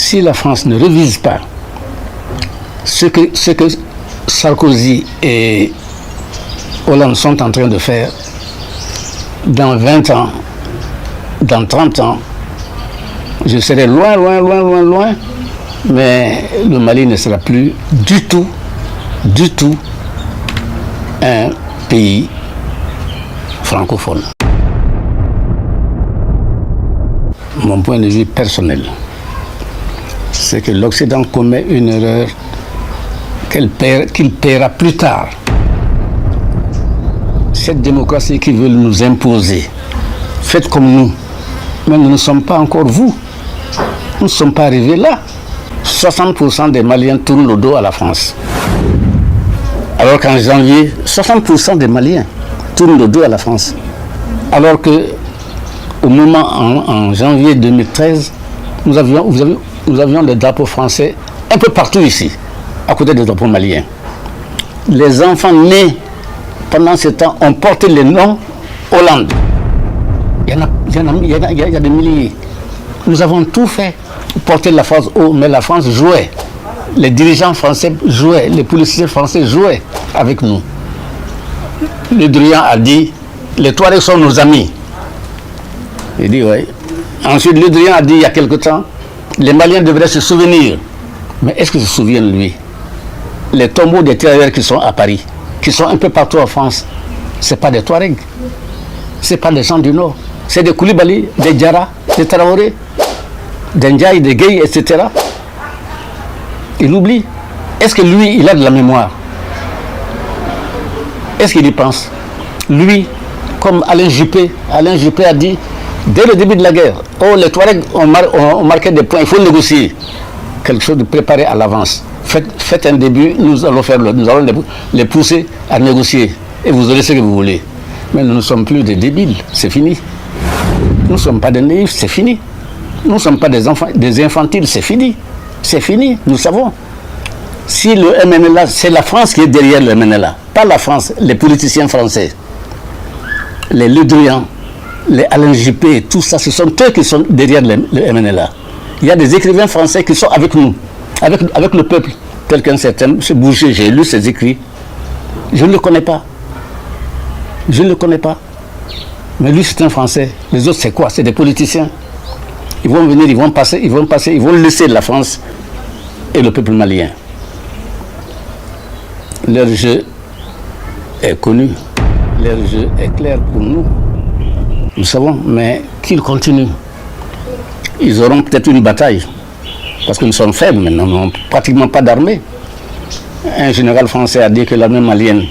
si la France ne révise pas ce que Sarkozy et Hollande sont en train de faire, dans 20 ans, dans 30 ans, je serai loin, mais le Mali ne sera plus du tout un pays francophone. Mon point de vue personnel, c'est que l'Occident commet une erreur qu'il paiera plus tard. Cette démocratie qu'ils veulent nous imposer, faites comme nous, mais nous ne sommes pas encore vous. Nous ne sommes pas arrivés là. 60% des Maliens tournent le dos à la France. Alors qu'en janvier, 60% des Maliens tournent le dos à la France. Alors que au moment en janvier 2013, nous avions des drapeaux français un peu partout ici, à côté des drapeaux maliens. Les enfants nés pendant ce temps ont porté le nom Hollande. Il y a des milliers. Nous avons tout fait pour porter la France haut, mais la France jouait. Les dirigeants français jouaient, les policiers français jouaient avec nous. Le Drian a dit, les Touaregs sont nos amis. Il dit oui. Ensuite, Le Drian a dit il y a quelque temps, les Maliens devraient se souvenir. Mais est-ce qu'ils se souviennent, lui? Les tombeaux des tirailleurs qui sont à Paris, qui sont un peu partout en France, ce n'est pas des Touaregs, ce n'est pas des gens du Nord, c'est des Koulibaly, des Diarra, des Traoré, des Ndiaye, des Gueye, etc. Il oublie. Est-ce que lui, il a de la mémoire? Est-ce qu'il y pense? Lui, comme Alain Juppé a dit, dès le début de la guerre, oh, les Touaregs ont marqué des points, il faut négocier. Quelque chose de préparé à l'avance. Faites un début, nous allons les pousser à négocier. Et vous aurez ce que vous voulez. Mais nous ne sommes plus des débiles, c'est fini. Nous ne sommes pas des naïfs, c'est fini. Nous ne sommes pas des enfants, des infantiles, c'est fini. C'est fini, nous savons. Si le MNLA, c'est la France qui est derrière le MNLA, pas la France, les politiciens français, les Le Drian, les Alain Juppé, tout ça, ce sont eux qui sont derrière le MNLA. Il y a des écrivains français qui sont avec nous, avec le peuple. Tel qu'un certain M. Boucher, j'ai lu ses écrits. Je ne le connais pas. Je ne le connais pas. Mais lui, c'est un Français. Les autres, c'est quoi? C'est des politiciens. Ils vont venir, ils vont laisser la France et le peuple malien. Leur jeu est connu. Leur jeu est clair pour nous. Nous savons, mais qu'ils continuent. Ils auront peut-être une bataille. Parce que nous sommes faibles maintenant, nous n'avons pratiquement pas d'armée. Un général français a dit que l'armée malienne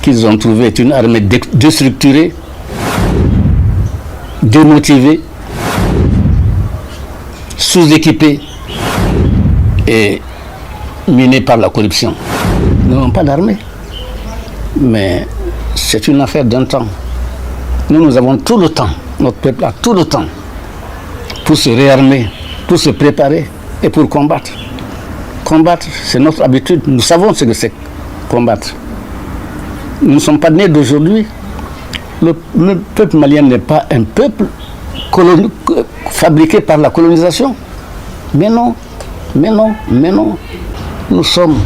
qu'ils ont trouvée est une armée déstructurée, démotivée, sous-équipée et minée par la corruption. Nous n'avons pas d'armée. Mais c'est une affaire d'un temps. Nous avons tout le temps, notre peuple a tout le temps pour se réarmer, pour se préparer et pour combattre. Combattre, c'est notre habitude. Nous savons ce que c'est combattre. Nous ne sommes pas nés d'aujourd'hui. Le peuple malien n'est pas un peuple fabriqué par la colonisation. Mais non. Nous sommes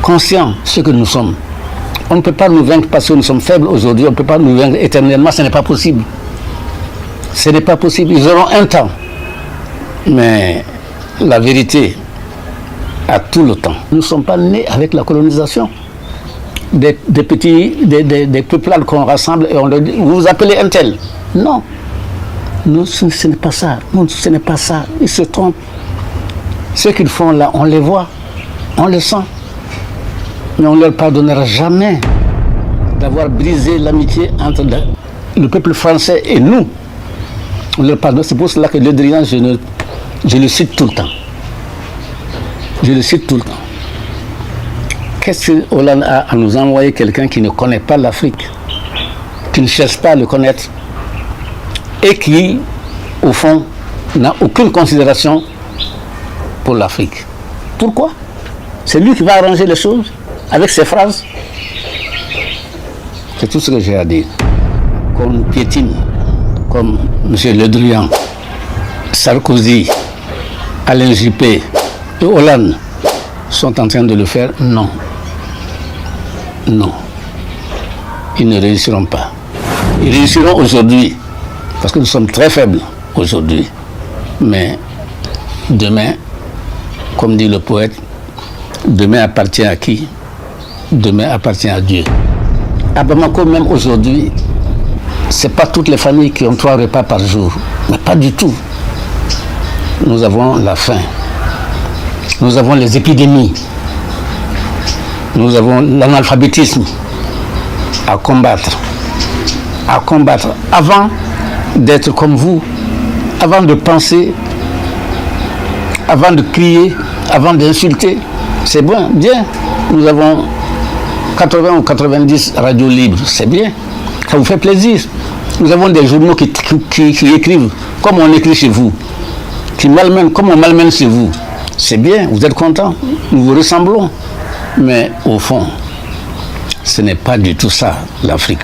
conscients de ce que nous sommes. On ne peut pas nous vaincre parce que nous sommes faibles aujourd'hui. On ne peut pas nous vaincre éternellement. Ce n'est pas possible. Ce n'est pas possible. Ils auront un temps. Mais la vérité a tout le temps. Nous ne sommes pas nés avec la colonisation. Des peuplades qu'on rassemble et on leur dit, vous vous appelez un tel. Non. Nous, ce n'est pas ça. Nous, ce n'est pas ça. Ils se trompent. Ce qu'ils font là, on les voit. On les sent. Mais on ne leur pardonnera jamais d'avoir brisé l'amitié entre le peuple français et nous. On leur pardonne. C'est pour cela que Le Drian, je le cite tout le temps. Je le cite tout le temps. Qu'est-ce que Hollande a à nous envoyer quelqu'un qui ne connaît pas l'Afrique, qui ne cherche pas à le connaître et qui, au fond, n'a aucune considération pour l'Afrique? Pourquoi? C'est lui qui va arranger les choses avec ses phrases. C'est tout ce que j'ai à dire. Qu'on nous piétine, comme M. Le Drian, Sarkozy, Alain Juppé et Hollande sont en train de le faire? Non. Non. Ils ne réussiront pas. Ils réussiront aujourd'hui, parce que nous sommes très faibles aujourd'hui. Mais demain, comme dit le poète, demain appartient à qui? Demain appartient à Dieu. À Bamako, même aujourd'hui, ce n'est pas toutes les familles qui ont 3 repas par jour. Mais pas du tout. Nous avons la faim. Nous avons les épidémies. Nous avons l'analphabétisme à combattre. À combattre. Avant d'être comme vous, avant de penser, avant de crier, avant d'insulter, c'est bon, bien. Nous avons 80 ou 90 radios libres, c'est bien. Ça vous fait plaisir. Nous avons des journaux qui écrivent comme on écrit chez vous, qui malmènent comme on malmène chez vous. C'est bien, vous êtes contents, nous vous ressemblons. Mais au fond, ce n'est pas du tout ça, l'Afrique.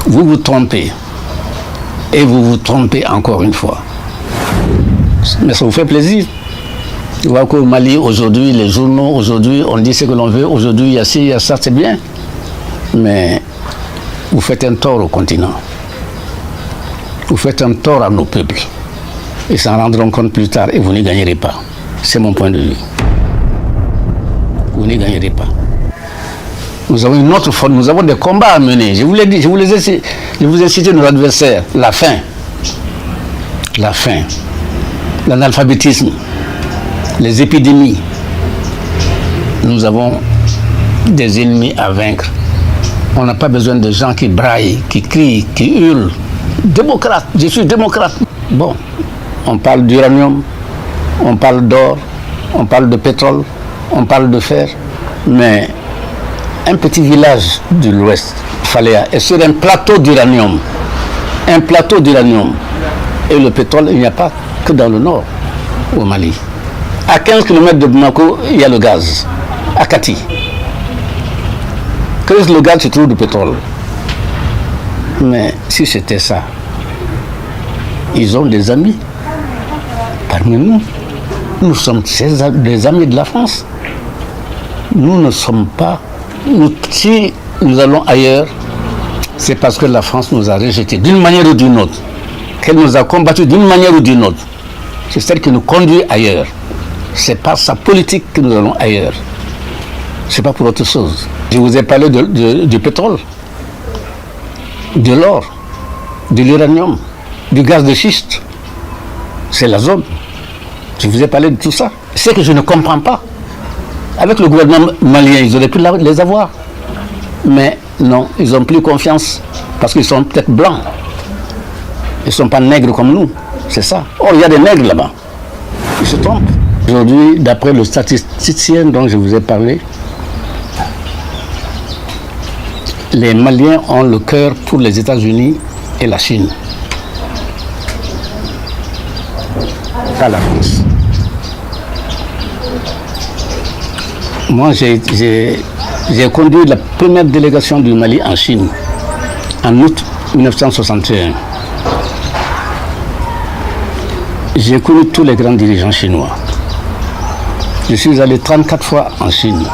Vous vous trompez. Et vous vous trompez encore une fois. Mais ça vous fait plaisir. Tu vois qu'au Mali, aujourd'hui, les journaux, aujourd'hui, on dit ce que l'on veut. Aujourd'hui, il y a ci, il y a ça, c'est bien. Mais vous faites un tort au continent. Vous faites un tort à nos peuples. Ils s'en rendront compte plus tard et vous n'y gagnerez pas. C'est mon point de vue. Vous n'y gagnerez pas. Nous avons une autre forme, nous avons des combats à mener. Je vous l'ai dit, je vous ai cité nos adversaires. La faim, l'analphabétisme, les épidémies. Nous avons des ennemis à vaincre. On n'a pas besoin de gens qui braillent, qui crient, qui hurlent. Démocrate, je suis démocrate. Bon, on parle d'uranium, on parle d'or, on parle de pétrole, on parle de fer, mais un petit village de l'Ouest, Faléa, est sur un plateau d'uranium. Un plateau d'uranium. Et le pétrole, il n'y a pas que dans le nord, au Mali. À 15 km de Bamako, il y a le gaz. À Kati. Creuse le gaz, tu trouves du pétrole. Mais si c'était ça, ils ont des amis parmi nous. Nous sommes des amis de la France. Nous ne sommes pas... si nous allons ailleurs, c'est parce que la France nous a rejetés d'une manière ou d'une autre. Qu'elle nous a combattus d'une manière ou d'une autre. C'est celle qui nous conduit ailleurs. C'est par sa politique que nous allons ailleurs. C'est pas pour autre chose. Je vous ai parlé du pétrole, de l'or, de l'uranium, du gaz de schiste. C'est la zone. Je vous ai parlé de tout ça. C'est que je ne comprends pas. Avec le gouvernement malien, ils auraient pu les avoir. Mais non, ils n'ont plus confiance parce qu'ils sont peut-être blancs. Ils ne sont pas nègres comme nous. C'est ça. Or, il y a des nègres là-bas. Ils se trompent. Aujourd'hui, d'après le statisticien dont je vous ai parlé, les Maliens ont le cœur pour les États-Unis et la Chine. Pas la France. Moi, j'ai conduit la première délégation du Mali en Chine en août 1961. J'ai connu tous les grands dirigeants chinois. Je suis allé 34 fois en Chine.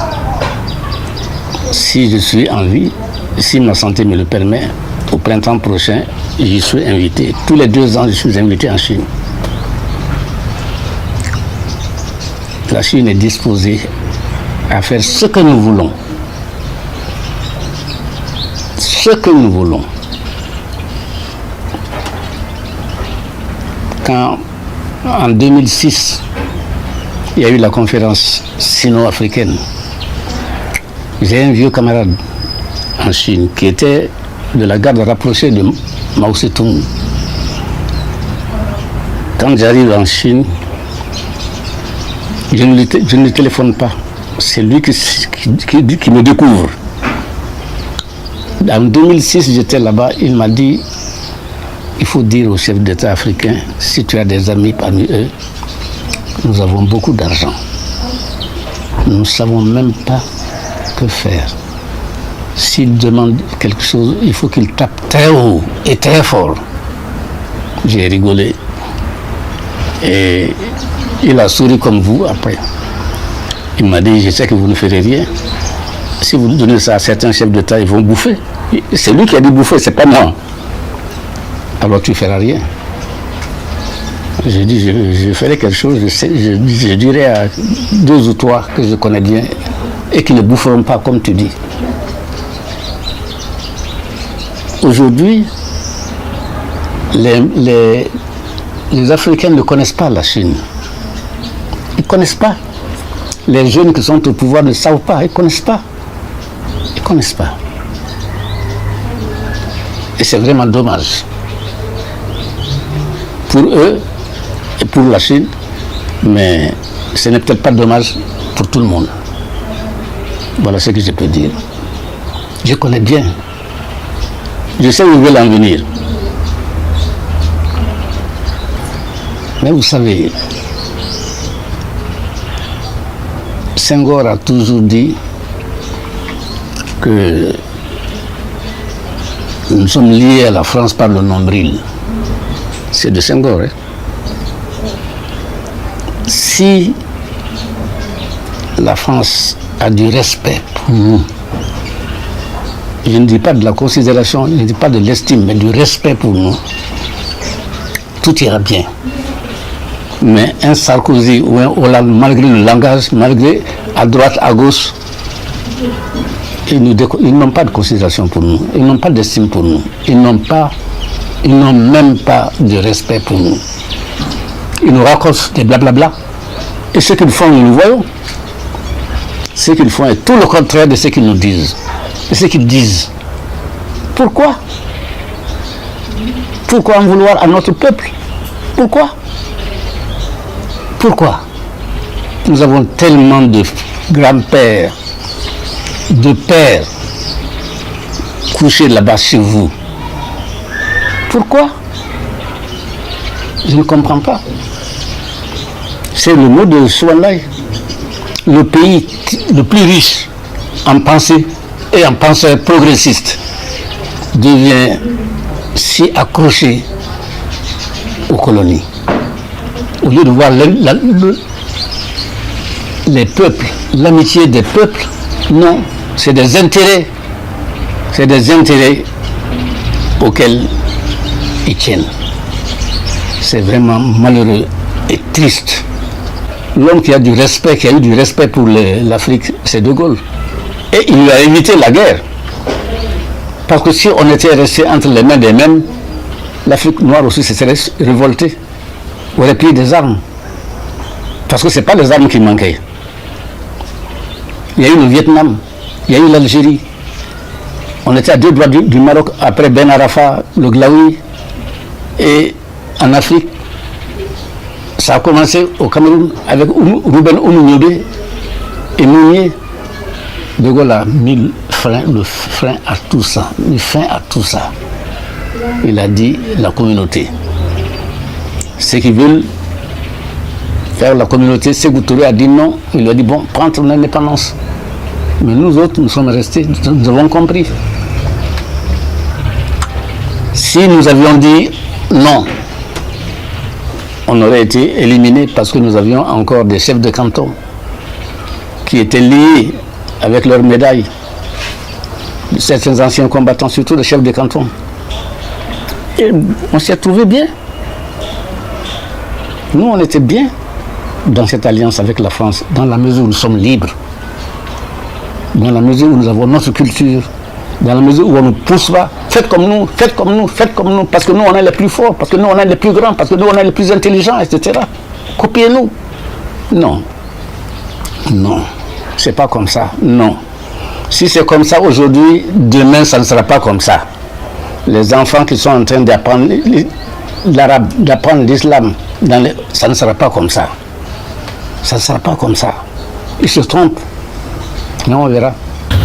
Si je suis en vie, si ma santé me le permet, au printemps prochain, j'y suis invité. Tous les 2 ans, je suis invité en Chine. La Chine est disposée à faire ce que nous voulons. Ce que nous voulons. Quand, en 2006, il y a eu la conférence sino-africaine, j'ai un vieux camarade en Chine qui était de la garde rapprochée de Mao Tse-tung. Quand j'arrive en Chine, je ne téléphone pas. C'est lui qui me découvre. En 2006, j'étais là-bas, il m'a dit, il faut dire aux chefs d'État africains, si tu as des amis parmi eux, nous avons beaucoup d'argent. Nous ne savons même pas que faire. S'ils demandent quelque chose, il faut qu'ils tapent très haut et très fort. J'ai rigolé. Et il a souri comme vous après. Il m'a dit, je sais que vous ne ferez rien. Si vous donnez ça à certains chefs d'État, ils vont bouffer. C'est lui qui a dit bouffer, c'est pas moi. Alors tu ne feras rien. J'ai dit, je ferai quelque chose, je dirai à 2 ou 3 que je connais bien et qui ne boufferont pas comme tu dis. Aujourd'hui, les Africains ne connaissent pas la Chine. Ils ne connaissent pas. Les jeunes qui sont au pouvoir ne savent pas, ils ne connaissent pas. Ils ne connaissent pas. Et c'est vraiment dommage. Pour eux et pour la Chine, mais ce n'est peut-être pas dommage pour tout le monde. Voilà ce que je peux dire. Je connais bien. Je sais où ils veulent en venir. Mais vous savez, Senghor a toujours dit que nous sommes liés à la France par le nombril. C'est de Senghor. Hein? Si la France a du respect pour nous, je ne dis pas de la considération, je ne dis pas de l'estime, mais du respect pour nous, tout ira bien. Mais un Sarkozy ou un Hollande, malgré le langage, malgré à droite, à gauche, ils n'ont pas de considération pour nous, ils n'ont pas d'estime pour nous, ils n'ont même pas de respect pour nous. Ils nous racontent des blablabla. Et ce qu'ils font, nous le voyons. Ce qu'ils font est tout le contraire de ce qu'ils nous disent. De ce qu'ils disent. Pourquoi? Pourquoi en vouloir à notre peuple? Pourquoi? Pourquoi? Nous avons tellement de grands-pères, de pères couchés là-bas chez vous. Pourquoi? Je ne comprends pas. C'est le mot de Souanlaï. Le pays le plus riche en pensée et en penseur progressiste devient si accroché aux colonies. Au lieu de voir les peuples, l'amitié des peuples, non, c'est des intérêts. C'est des intérêts auxquels ils tiennent. C'est vraiment malheureux et triste. L'homme qui a du respect, qui a eu du respect pour l'Afrique, c'est De Gaulle. Et il lui a évité la guerre. Parce que si on était resté entre les mains des mêmes, l'Afrique noire aussi se serait révoltée, aurait pris des armes. Parce que ce n'est pas les armes qui manquaient. Il y a eu le Vietnam, il y a eu l'Algérie. On était à 2 doigts du Maroc, après Ben Arafat, le Glaoui. Et en Afrique, ça a commencé au Cameroun avec Rouben Oumouniobé et Mounier. De Gaulle a mis le frein à tout ça, Il a dit la communauté. Ceux qui veulent faire la communauté, Sékou Touré a dit non. Il lui a dit bon, prends ton indépendance. Mais nous autres, nous sommes restés, nous avons compris. Si nous avions dit non, on aurait été éliminés parce que nous avions encore des chefs de canton qui étaient liés avec leurs médailles. Certains anciens combattants, surtout les chefs de canton. Et on s'y est trouvé bien. Nous, on était bien dans cette alliance avec la France, dans la mesure où nous sommes libres, dans la mesure où nous avons notre culture, dans la mesure où on ne pousse pas, faites comme nous, faites comme nous, faites comme nous, parce que nous on est les plus forts, parce que nous on est les plus grands, parce que nous on est les plus intelligents, etc. Copiez-nous. Non. Non. C'est pas comme ça. Non. Si c'est comme ça aujourd'hui, demain ça ne sera pas comme ça. Les enfants qui sont en train d'apprendre l'arabe, d'apprendre l'islam, ça ne sera pas comme ça. Ça ne sera pas comme ça. Ils se trompent. Non, on verra.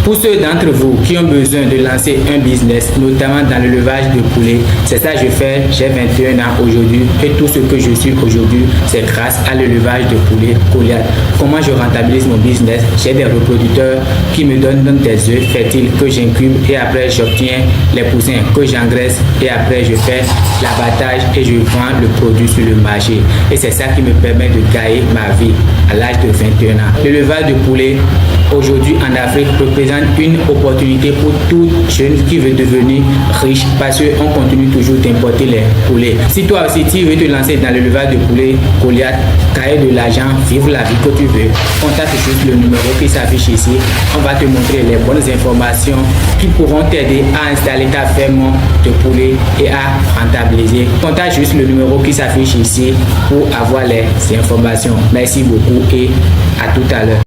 Pour ceux d'entre vous qui ont besoin de lancer un business, notamment dans l'élevage de poulets, c'est ça que je fais. J'ai 21 ans aujourd'hui et tout ce que je suis aujourd'hui, c'est grâce à l'élevage de poulets Goliath. Comment je rentabilise mon business? J'ai des reproducteurs qui me donnent des œufs fertiles que j'incube et après j'obtiens les poussins que j'engraisse et après je fais l'abattage et je vends le produit sur le marché. Et c'est ça qui me permet de gagner ma vie à l'âge de 21 ans. L'élevage de poulets aujourd'hui en Afrique représente une opportunité pour tout jeune qui veut devenir riche parce qu'on continue toujours d'importer les poulets. Si toi aussi tu veux te lancer dans l'élevage de poulets Goliath, gagner de l'argent, vivre la vie que tu veux, contacte juste le numéro qui s'affiche ici. On va te montrer les bonnes informations qui pourront t'aider à installer ta ferme de poulets et à rentabiliser. Contacte juste le numéro qui s'affiche ici pour avoir les informations. Merci beaucoup et à tout à l'heure.